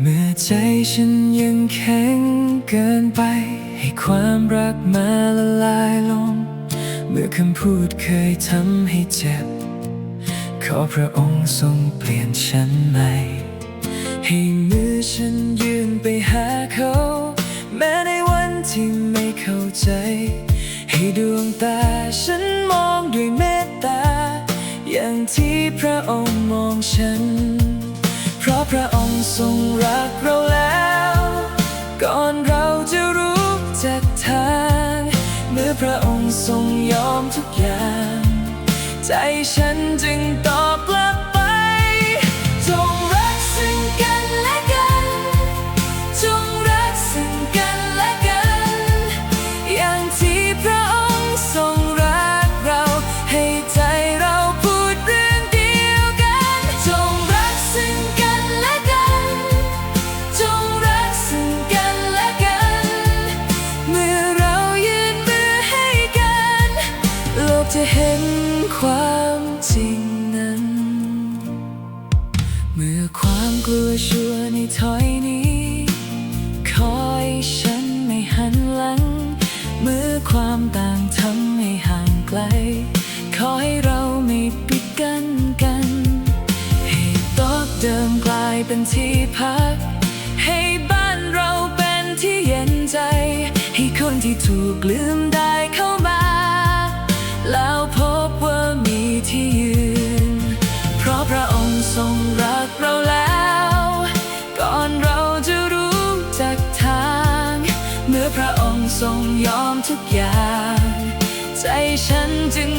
เมื่อใจฉันยังแข็งเกินไปให้ความรักมาละลายลงเมื่อคำพูดเคยทำให้เจ็บขอพระองค์ทรงเปลี่ยนฉันใหม่ให้มือฉันยื่นไปหาเขาแม้ในวันที่ไม่เข้าใจให้ดวงตาฉันมองด้วยเมตตาอย่างที่พระองค์มองฉันเพราะพระองค์ทรงรักเราแล้วก่อนเราจะรู้จักทางเมื่อพระองค์ทรงยอมทุกอย่างใจฉันจึงตอบกลับไปจงรักซึ่งกันและกันจงรักซึ่งกันและกันอย่างที่พระองค์ทรงรักเราให้ใจเราพูดเรื่องเดียวกันจงรักซึ่งกันและกันจงรักซึ่งกันและกันเมื่อเรายื่นมือให้กันโลกจะเห็นความจริงนั้นเมื่อความกลัวชั่วในถอยนี้ขอให้ฉันไม่หันหลังเมื่อความต่างทำให้ห่างไกลขอให้เราไม่ปิดกั้นกันให้โต๊ะเดิมกลายเป็นที่พักให้บ้านเราเป็นที่เย็นใจให้คนที่ถูกลืมได้เข้ามาแล้วพบว่ามีที่ยืนเพราะพระองค์ทรงรักเราแล้วก่อนเราจะรู้จักทางเมื่อพระองค์ทรงยอมทุกอย่างใจฉันจึง